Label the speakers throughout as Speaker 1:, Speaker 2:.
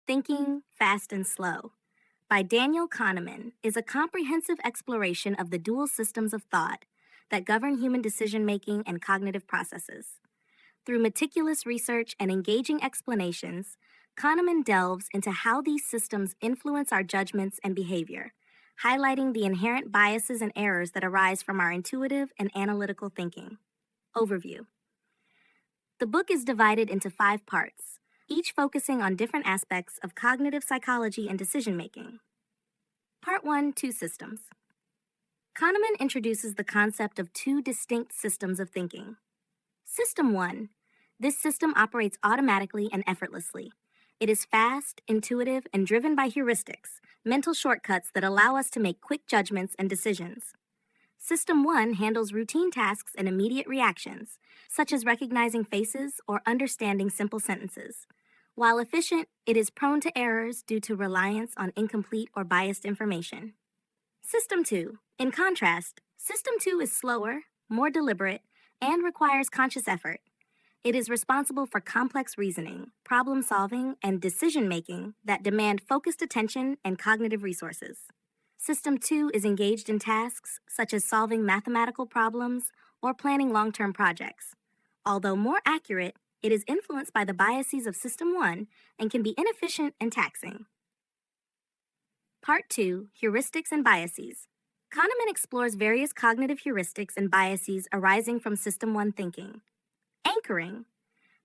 Speaker 1: Thinking Fast and Slow by Daniel Kahneman is a comprehensive exploration of the dual systems of thought that govern human decision making and cognitive processes. Through meticulous research and engaging explanations, Kahneman delves into how these systems influence our judgments and behavior, highlighting the inherent biases and errors that arise from our intuitive and analytical thinking. Overview. The book is divided into 5 parts, each focusing on different aspects of cognitive psychology and decision making. Part 1, Two Systems. Kahneman introduces the concept of two distinct systems of thinking. System 1. This system operates automatically and effortlessly. It is fast, intuitive, and driven by heuristics, mental shortcuts that allow us to make quick judgments and decisions. System 1 handles routine tasks and immediate reactions, such as recognizing faces or understanding simple sentences. While efficient, it is prone to errors due to reliance on incomplete or biased information. System 2. In contrast, System 2 is slower, more deliberate, and requires conscious effort. It is responsible for complex reasoning, problem solving, and decision making that demand focused attention and cognitive resources. System 2 is engaged in tasks such as solving mathematical problems or planning long-term projects. Although more accurate, it is influenced by the biases of System 1 and can be inefficient and taxing. Part 2, Heuristics and Biases. Kahneman explores various cognitive heuristics and biases arising from System 1 thinking. Anchoring.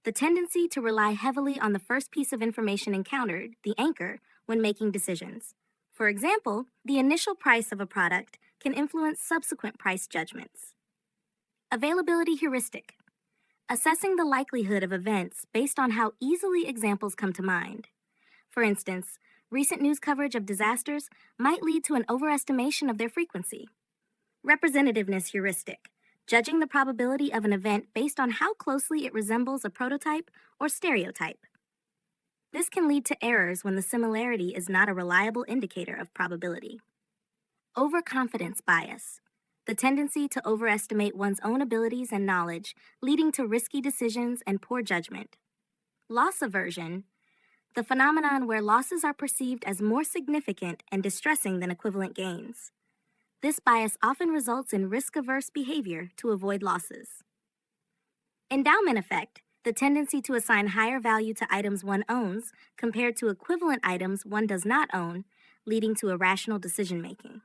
Speaker 1: The tendency to rely heavily on the first piece of information encountered, the anchor, when making decisions. For example, the initial price of a product can influence subsequent price judgments. Availability heuristic. Assessing the likelihood of events based on how easily examples come to mind. For instance, recent news coverage of disasters might lead to an overestimation of their frequency. Representativeness heuristic. Judging the probability of an event based on how closely it resembles a prototype or stereotype. This can lead to errors when the similarity is not a reliable indicator of probability. Overconfidence bias. The tendency to overestimate one's own abilities and knowledge, leading to risky decisions and poor judgment. Loss aversion. The phenomenon where losses are perceived as more significant and distressing than equivalent gains. This bias often results in risk-averse behavior to avoid losses. Endowment effect. The tendency to assign higher value to items one owns compared to equivalent items one does not own, leading to irrational decision-making.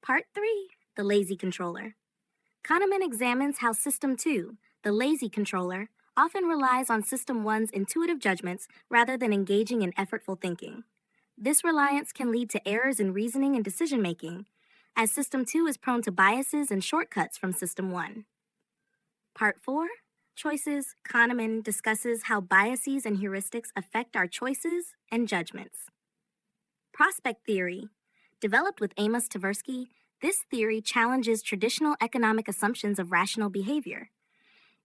Speaker 1: Part 3, the lazy controller. Kahneman examines how System 2, the lazy controller, often relies on System 1's intuitive judgments rather than engaging in effortful thinking. This reliance can lead to errors in reasoning and decision-making, as System 2 is prone to biases and shortcuts from System 1. Part 4, Choices. Kahneman discusses how biases and heuristics affect our choices and judgments. Prospect theory. Developed with Amos Tversky, this theory challenges traditional economic assumptions of rational behavior.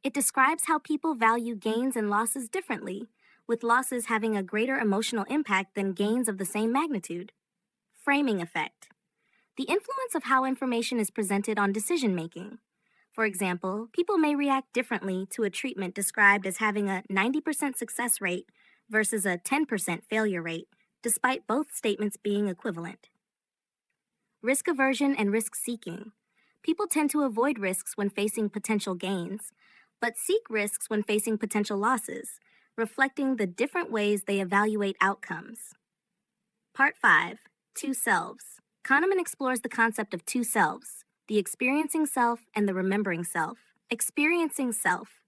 Speaker 1: It describes how people value gains and losses differently, with losses having a greater emotional impact than gains of the same magnitude. Framing effect. The influence of how information is presented on decision-making. For example, people may react differently to a treatment described as having a 90% success rate versus a 10% failure rate, despite both statements being equivalent. Risk aversion and risk seeking. People tend to avoid risks when facing potential gains, but seek risks when facing potential losses, reflecting the different ways they evaluate outcomes. Part 5, Two Selves. Kahneman explores the concept of two selves, the experiencing self and the remembering self. Experiencing self,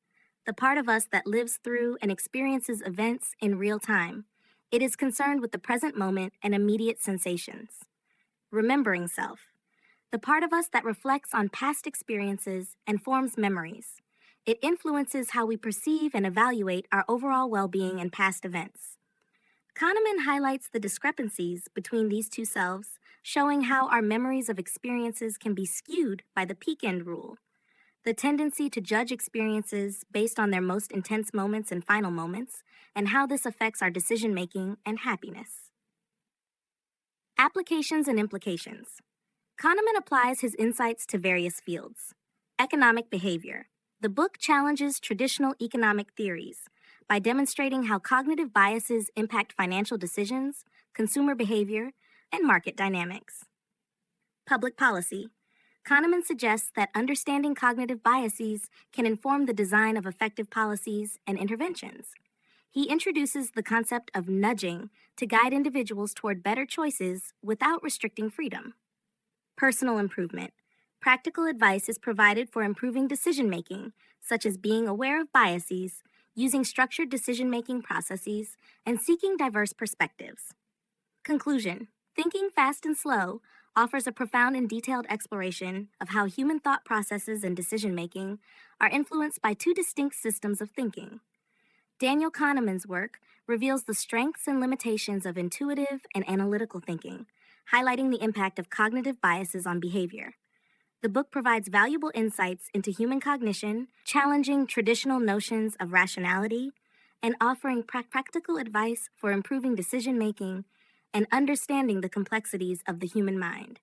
Speaker 1: the part of us that lives through and experiences events in real time. It is concerned with the present moment and immediate sensations. Remembering self, the part of us that reflects on past experiences and forms memories. It influences how we perceive and evaluate our overall well-being and past events. Kahneman highlights the discrepancies between these two selves, showing how our memories of experiences can be skewed by the peak-end rule, the tendency to judge experiences based on their most intense moments and final moments, and how this affects our decision-making and happiness. Applications and implications. Kahneman applies his insights to various fields. Economic behavior. The book challenges traditional economic theories by demonstrating how cognitive biases impact financial decisions, consumer behavior, and market dynamics. Public policy. Kahneman suggests that understanding cognitive biases can inform the design of effective policies and interventions. He introduces the concept of nudging to guide individuals toward better choices without restricting freedom. Personal improvement. Practical advice is provided for improving decision making, such as being aware of biases, using structured decision making processes, and seeking diverse perspectives. Conclusion. Thinking Fast and Slow offers a profound and detailed exploration of how human thought processes and decision making are influenced by two distinct systems of thinking. Daniel Kahneman's work reveals the strengths and limitations of intuitive and analytical thinking, highlighting the impact of cognitive biases on behavior. The book provides valuable insights into human cognition, challenging traditional notions of rationality, and offering practical advice for improving decision making and understanding the complexities of the human mind.